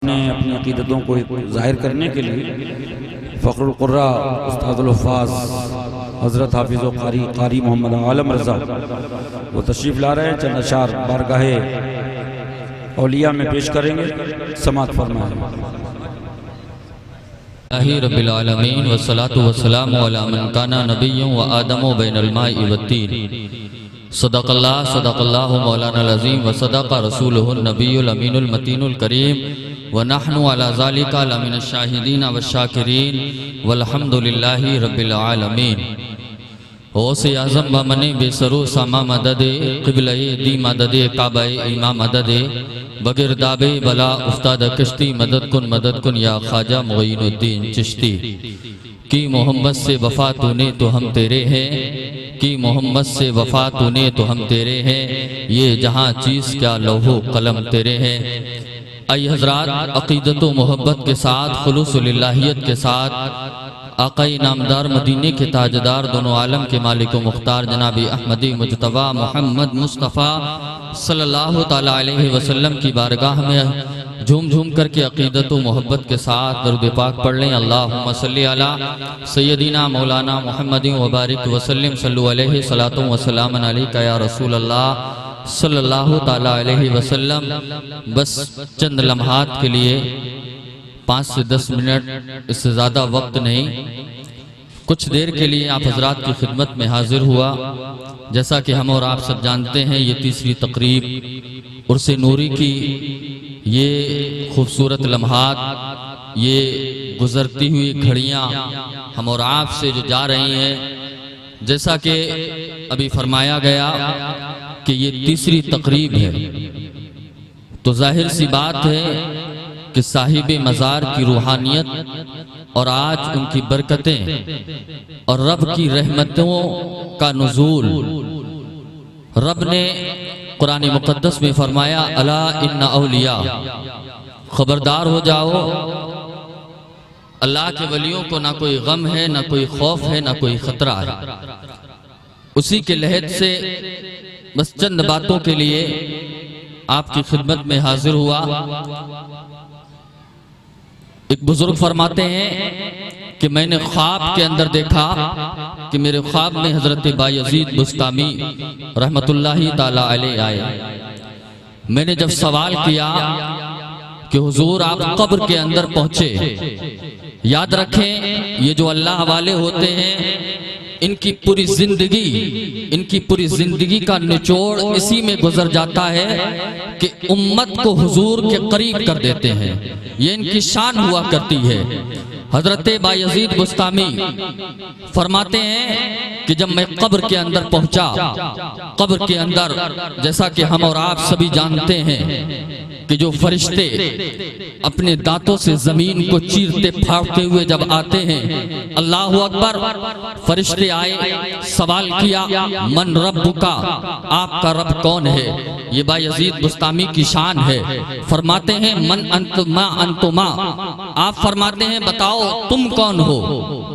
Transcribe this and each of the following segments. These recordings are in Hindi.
ने अपनी अकीदतों को ज़ाहिर करने के लिए फ़ख्रुल क़ुर्रा उस्तादुल हुफ़्फ़ाज़ हज़रत हाफ़िज़ व क़ारी मोहम्मद आलम रज़ा वो तशरीफ़ ला रहे हैं। चंद अशार बारगाहे औलिया में पेश करेंगे। समात फरमाएं। रब्बिल आलमीन वस्सलातु वस्सलामु अला मन काना नबिय्युन व आदमु बैनल माइ वत्तीन। सदक़ल्लाहु मौलाना अज़ीम व सदक़ रसूलुहुन नबियुल अमीनुल मतीनुल करीम व नहनु अला ज़ालिका लमिनश शाहिदीन व शाकिरीन वल्हम्दुलिल्लाहि रब्बिल आलमीन। गौसे आज़म बमने बेसरो सामा मददे क़िबले दी मददे काबे इमा मददे बगिरदाबे बला उस्ताद कश्ती मदद कुन या ख्वाजा मुईनुद्दीन चिश्ती। की मोहम्मद से वफ़ा तूने तो हम तेरे हैं, की मोहम्मद से वफ़ा तूने तो हम तेरे हैं, ये जहाँ चीज़ क्या लौहो कलम तेरे हैं। आई हज़रात, अक़ीदत व मोहब्बत के साथ खुलूस व लिल्लाहियत के साथ आक़ाई नामदार मदीने के ताजदार दोनों आलम के मालिक व मुख्तार जनाबी अहमदी मुज्तबा मोहम्मद मुस्तफ़ा सल्लल्लाहु ताला अलैहि वसल्लम की बारगाह में झूम झूम करके अक़ीदत व मोहब्बत के साथ दरूद पाक पढ़ लें। अल्लाहुम्मा सल्ली अला सय्यदिना मौलाना मुहम्मदिन व बारिक वसल्लिम सल्लु अलैहि सलातु व सलामन अलैका या रसूल अल्लाह सल्लल्लाहु ताला अलैहि वसल्लम। बस चंद लम्हात के लिए 5 से 10 मिनट, इससे ज़्यादा वक्त नहीं, कुछ देर के लिए आप हजरात की खिदमत में हाजिर हुआ। जैसा कि हम और आप सब जानते हैं, ये तीसरी तकरीब उर्से नूरी की ये खूबसूरत लम्हात, ये गुजरती हुई घड़ियाँ हम और आप से जो जा रही हैं, जैसा कि अभी फरमाया गया कि ये तीसरी तकरीब है, तो जाहिर सी बात है कि साहिब मज़ार की रूहानियत और आज उनकी बरकतें और रब की रहमतों का नुज़ूल। रब ने कुरान मुक़द्दस में फरमाया, अला इन्ना औलिया, खबरदार हो जाओ, अल्लाह के वलियों को ना कोई गम है, ना कोई खौफ है, ना कोई खतरा है। उसी के लहद से बस चंद बातों के लिए आपकी खिदमत में हाजिर हुआ। एक बुजुर्ग फरमाते हैं कि मैंने ख्वाब के अंदर देखा कि मेरे ख्वाब में हजरत बायज़ीद बुस्तामी रहमतुल्लाहि ताला अलैह आए। मैंने जब सवाल किया कि हुजूर आप कब्र के अंदर पहुंचे, याद रखें ये जो अल्लाह वाले होते हैं, इनकी पूरी जिंदगी का निचोड़ इसी में गुजर जाता है कि उम्मत को हुजूर के करीब कर देते हैं। ये इनकी शान हुआ करती है। हजरत बायज़ीद बुस्तामी फरमाते हैं कि जब मैं कब्र के अंदर पहुंचा, कब्र के अंदर जैसा कि हम और आप सभी जानते हैं कि जो फरिश्ते अपने दांतों से जमीन को चीरते फाड़ते हुए जब आते हैं, अल्लाहु अकबर, फरिश्ते आए, सवाल किया, मन रब्बुका, आपका रब कौन है? ये बायज़ीद बुस्तामी की शान है। फरमाते हैं मन अंतुमा अंतुमा, आप फरमाते हैं बताओ तुम कौन हो?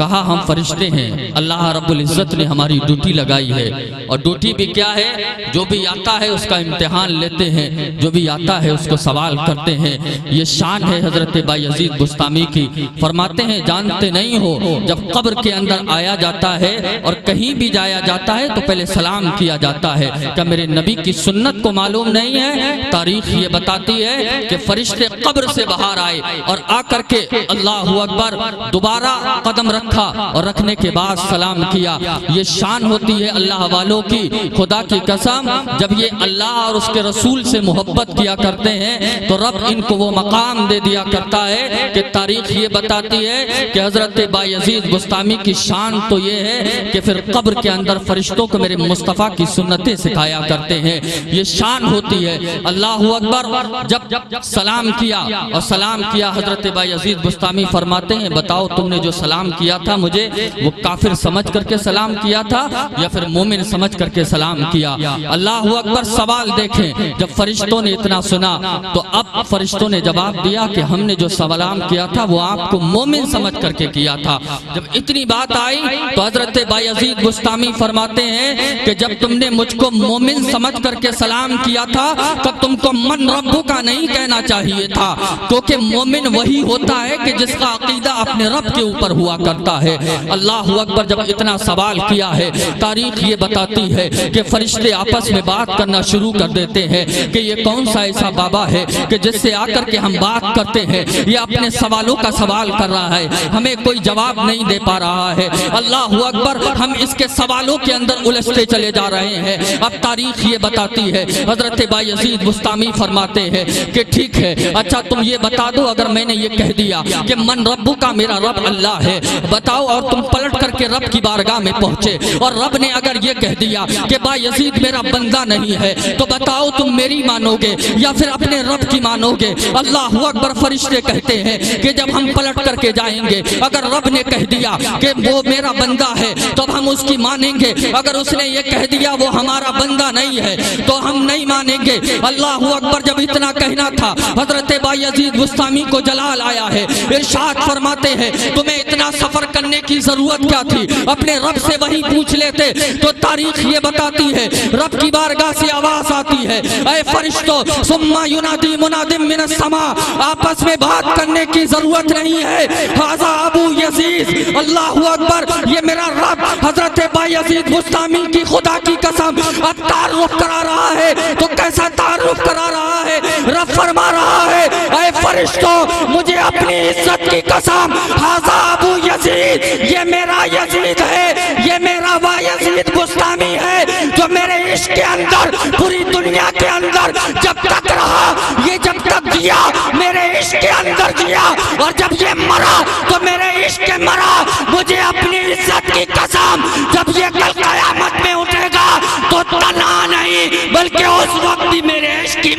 कहा हम फरिश्ते हैं, अल्लाह रब्बुल इज्जत ने हमारी ड्यूटी लगाई है। और ड्यूटी भी क्या है? जो भी आता है उसका इम्तिहान लेते हैं, जो भी आता है उसको सवाल करते हैं। ये शान है हजरत बायज़ीद बुस्तामी की। फरमाते हैं जानते नहीं हो, जब कब्र के अंदर आया जाता है और कहीं भी जाया जाता है तो पहले सलाम किया जाता है। क्या मेरे नबी की सुन्नत को मालूम नहीं है? तारीख ये बताती है कि फरिश्ते कब्र से बाहर आए और आकर के अल्लाहु अकबर दोबारा कदम रखा और रखने के बाद सलाम किया। ये शान होती है अल्लाह वालों की। खुदा की कसम, जब ये अल्लाह और उसके रसूल से मोहब्बत किया करते हैं तो रब इनको वो मकाम दे दिया करता है कि तारीख ये बताती है कि हजरत बायज़ीद बुस्तामी की शान तो ये है कि फिर कब्र के अंदर फरिश्तों को मेरे मुस्तफ़ा की सुन्नतें सिखाया करते हैं। ये शान होती है। अल्लाहु अकबर, जब सलाम किया और सलाम किया, हजरत बायज़ीद बुस्तामी फरमाते हैं बताओ तुमने जो सलाम किया किया था, मुझे वो काफिर समझ करके सलाम किया था या फिर मोमिन समझ करके सलाम किया। अल्लाह अकबर। सवाल देखें, जब फरिश्तों ने इतना सुना तो अब फरिश्तों ने जवाब दिया कि हमने जो सलाम किया था वो आपको मोमिन समझ करके किया था। जब इतनी बात आई तो हजरत बायजीद बुस्तामी फरमाते हैं कि जब तुमने मुझको मोमिन समझ करके सलाम किया था तब तुमको मन रब्बु का नहीं कहना चाहिए था, क्योंकि मोमिन वही होता है कि जिसका अकीदा अपने रब के ऊपर हुआ करता है। अल्लाह अकबर। जब इतना सवाल किया है, तारीख ये बताती है कि फरिश्ते आपस में बात करना शुरू कर देते हैं कि ये कौन सा ऐसा बाबा है कि जिससे आकर के हम बात करते हैं, ये अपने सवालों का सवाल कर रहा है, हमें कोई जवाब नहीं दे पा रहा है। अल्लाह अकबर। हम इसके सवालों के अंदर उलझते चले जा रहे हैं। अब तारीख ये बताती है, हजरत बायजीद बुस्तामी फरमाते हैं कि ठीक है, अच्छा तुम ये बता दो, अगर मैंने ये कह दिया कि मन रब्बु का, मेरा रब अल्लाह है, बताओ, और तुम पलट करके रब की बारगाह में पहुंचे और रब ने अगर ये कह दिया कि बायजीद मेरा बंदा नहीं है, तो बताओ तुम मेरी मानोगे या फिर अपने रब की मानोगे? अल्लाह अकबर। फरिश्ते कहते हैं कि जब हम पलट करके जाएंगे, अगर रब ने कह दिया कि वो मेरा बंदा है तो हम उसकी मानेंगे, अगर उसने ये कह दिया वो हमारा बंदा नहीं है तो हम नहीं मानेंगे। अल्लाह अकबर। जब इतना कहना था, हजरत बायजीद बुस्तामी को जलाल आया है, इरशाद फरमाते हैं तुम्हें इतना सफर करने की जरूरत क्या थी, अपने रब से वही पूछ लेते। तो तारीख ये बताती है, रब की बारगाह से आवाज आती है, ऐ फरिश्तों, सुम्मा युनादी मुनादिम मिनस समा, आपस में बात करने की जरूरत नहीं है, हाजा अबू यजीद। अल्लाह अकबर। ये मेरा रब हजरत बायजीद बुस्तामी की खुदा की कसम अब तारुफ करा रहा है। तो कैसा तारुफ करा रहा है? रब फरमा रहा है, ऐ फरिश्तों, मुझे अपनी इज्जत की कसम, हाजा अबू यजीद, ये मेरा यजीद है, ये मेरा बायजीद बुस्तामी है, जो मेरे इश्क के अंदर, पूरी दुनिया के अंदर जब तक रहा, ये जब तक जिया मेरे इश्क के अंदर जिया, और जब ये मरा तो मेरे इश्क के मरा। मुझे अपनी इज्जत की कसम, जब ये कल कयामत में उठेगा तो तन्हा नहीं बल्कि उस वक्त भी मेरे इश्क की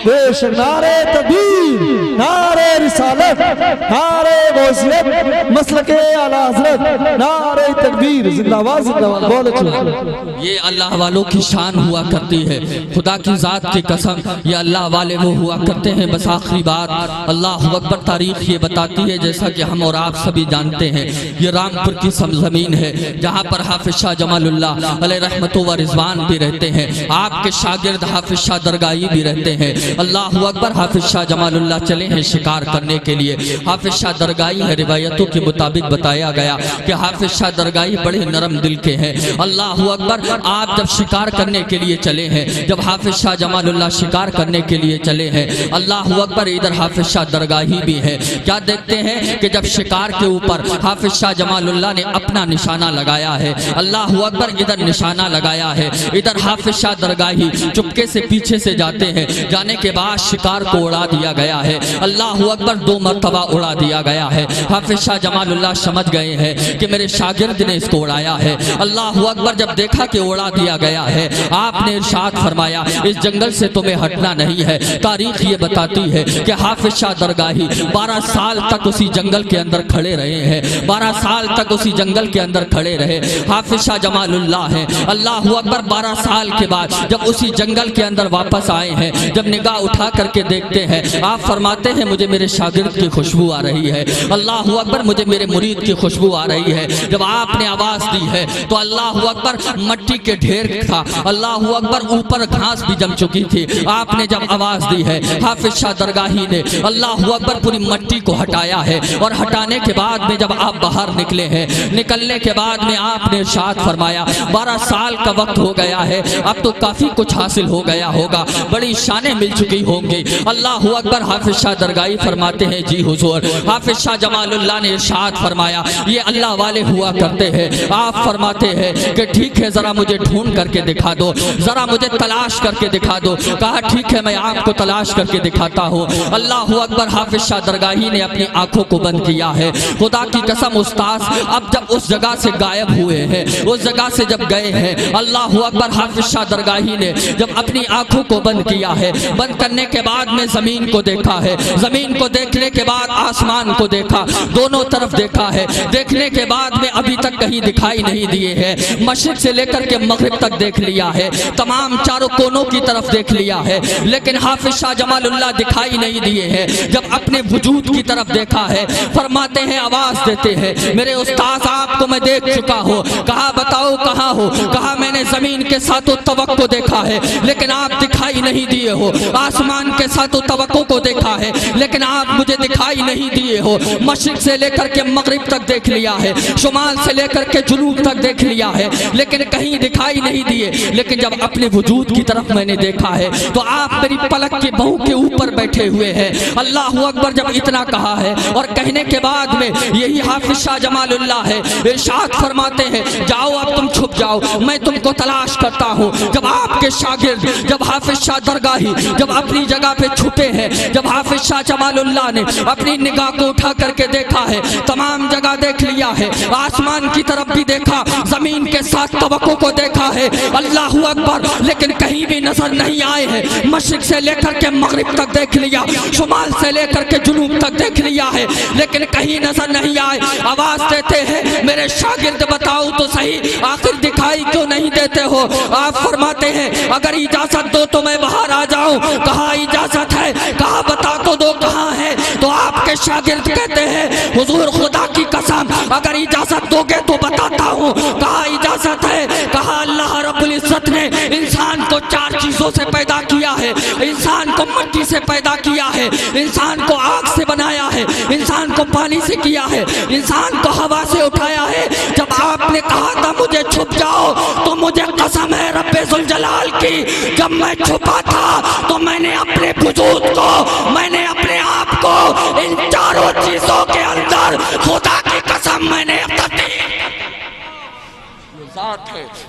बेशक नारे तकबीर, नारे रिसालत, नारे गौसियत, मसलके आला हज़रत, नारे तकबीर, जिंदाबाद जिंदाबाद। बहुत अच्छा। ये अल्लाह वालों की शान हुआ करती है, खुदा की जात की कसम, ये अल्लाह वाले वो हुआ करते हैं। बस आखिरी बात, अल्लाह अकबर। तारीख ये बताती है, जैसा कि हम और आप सभी जानते हैं, ये रामपुर की ज़मीन है जहाँ पर हाफिज शाह जमालुल्लाह अलैहि रहमतु व रिज़वान भी रहते हैं, आपके शागिर्द हाफिज शाह दरगाही भी रहते हैं। अल्लाह अकबर। हाफिज शाह जमालुल्लाह चले हैं शिकार करने के लिए। हाफिज शाह दरगाही है, रिवायतों के मुताबिक बताया गया कि हाफिज शाह दरगाही बड़े नरम दिल के हैं। अल्लाह अकबर। आप जब शिकार करने के लिए चले हैं, जब हाफिज शाह जमालुल्लाह शिकार करने के लिए चले हैं, अल्लाह अकबर, इधर हाफिज शाह दरगाही भी है। क्या देखते हैं कि जब शिकार के ऊपर हाफिज शाह जमालुल्लाह ने अपना निशाना लगाया है, अल्लाह अकबर, इधर निशाना लगाया है, इधर हाफिज शाह दरगाही चुपके से पीछे से जाते हैं, जाने के बाद शिकार को उड़ा दिया गया है। अल्लाह अकबर। 2 मरतबा उड़ा दिया गया है। हाफिज शाह जमालुल्लाह समझ गए हैं कि मेरे शागिर्द ने इसको उड़ाया है। अल्लाह अकबर। जब देखा कि उड़ा दिया गया है, आपने इरशाद फरमाया, इस जंगल से तुम्हें हटना नहीं है। तारीख ये बताती है कि हाफिज शाह दरगाही 12 साल तक उसी जंगल के अंदर खड़े रहे हैं, 12 साल तक उसी जंगल के अंदर खड़े रहे। हाफिज शाह जमालुल्लाह है, अल्लाह अकबर। 12 साल के बाद जब उसी जंगल के अंदर वापस आए हैं, जब निगाह उठा करके देखते हैं, आप फरमाते हैं मुझे मेरे शागिर्द की खुशबू आ रही है। अल्लाह अकबर। मुझे मेरे मुरीद की खुशबू आ रही है। जब आपने आवाज दी है तो अल्लाह अकबर, मट्टी के ढेर था, अल्लाह अकबर, ऊपर घास भी जम चुकी थी। आपने जब आवाज दी है, हाफिज शाह दरगाही ने अल्लाह अकबर पूरी मट्टी को हटाया है, और हटाने के बाद में जब आप बाहर निकले हैं, निकलने के बाद में आपने इरशाद फरमाया, 12 साल का वक्त हो गया है, अब तो काफी कुछ हासिल हो गया होगा, बड़ी शानें मिल चुकी होंगी। अल्लाह अकबर। हाफिज शाह दरगाही फरमाते हैं, जी हुजूर। हाफिज शाह जमालुल्लाह ने इरशाद फरमाया, ये अल्लाह वाले हुआ करते हैं। आप फरमाते हैं कि ठीक है, जरा मुझे ढूंढ करके दिखा दो, जरा मुझे तलाश करके दिखा दो। कहा ठीक है, मैं आपको तलाश करके दिखाता हूँ। अल्लाह अकबर। हाफिज शाह दरगाही ने अपनी आंखों को बंद किया है। खुदा की कसम उस्ताद, अब जब उस जगह से गायब हुए हैं, उस जगह से जब गए हैं, अल्लाह अकबर, हाफिज शाह दरगाही ने जब अपनी आंखों को बंद किया है, बंद करने के बाद में जमीन को देखा है। जमीन को देखने के बाद आसमान को देखा, दोनों तरफ देखा है, देखने के बाद में अभी तक कहीं दिखाई नहीं दिए हैं। मशरिक से लेकर के मगरिब तक देख लिया है, तमाम चारों कोनों की तरफ देख लिया है, लेकिन हाफिज शाह जमालुल्लाह दिखाई नहीं दिए हैं। जब अपने वजूद की तरफ देखा है, फरमाते हैं, आवाज देते हैं, मेरे उस्ताद आपको मैं देख चुका हूँ। कहा बताओ कहाँ हो? कहा मैंने जमीन के सातों तबक को देखा है, लेकिन आप दिखाई नहीं दिए हो। आसमान के सातों तबकों को देखा है, लेकिन आप मुझे दिखाई नहीं दिए हो। मशरिक से लेकर के मगरिब तक देख लिया है, शुमाल से लेकर के जुनूब तक देख लिया है, लेकिन कहीं दिखाई नहीं दिए। लेकिन जब अपने वजूद की तरफ मैंने देखा है तो आप मेरी पलक के बहू के ऊपर बैठे हुए हैं। अल्लाह अकबर जब इतना कहा है और कहने के बाद में यही हाफिज शाह जमालुल्लाह है, इरशाद फरमाते हैं, जाओ अब तुम छुप जाओ, मैं तुमको तलाश करता हूँ। जब आपके शागिर्द, जब हाफिज शाह दरगाही जब अपनी जगह पे छुपे हैं, जब हाफिज शाह जमालुल्लाह ने अपनी निगाह को उठा करके देखा है, तमाम जगह देख लिया है, आसमान की तरफ भी देखा, जमीन के सात तबकों को देखा है, अल्लाह अकबर, लेकिन कहीं भी नजर नहीं आए हैं। मशरिक से लेकर के मगरिब तक देख लिया, शुमाल से लेकर के जुनूब तक देख लिया है, लेकिन कहीं नजर नहीं आए। आवाज देते हैं, मेरे शागिर्द बताओ तो सही, आखिर दिखाई क्यों नहीं देते हो? आप फरमाते हैं, अगर इजाजत दो तो मैं बाहर आ जाऊं। कहा इजाजत है? कहा बता तो दो कहाँ है? तो आपके शागिर्द कहते हैं, हुजूर खुदा की कसम अगर इजाजत दोगे तो बताता हूँ। कहा इजाजत है? कहा अल्लाह रब्बुल इज्जत ने इंसान को चार चीजों से पैदा किया है। इंसान को मिट्टी से पैदा किया है, इंसान को आग से बनाया है, इंसान को पानी से किया है, इंसान को हवा से उठाया है। जब आपने कहा था मुझे छुप जाओ, तो मुझे कसम है रब्बे जुल जलाल की, जब मैं छुपा था तो मैंने अपने वजूद को, मैंने अपने आप को इन चारों चीजों के अंदर, खुदा की कसम मैंने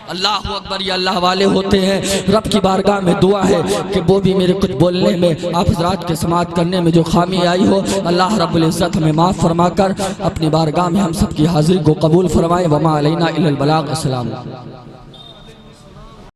अल्लाह अकबर। ये अल्लाह वाले होते हैं। रब की बारगाह में दुआ है कि वो भी मेरे कुछ बोलने में, आप हज़रात के समाअत करने में जो खामी आई हो, अल्लाह रब्बुल इज़्ज़त हमें माफ़ फरमा कर अपनी बारगाह में हम सब की हाज़िरी को कबूल फरमाए। वमा अलैना इल्लल बलाग। अस्सलाम।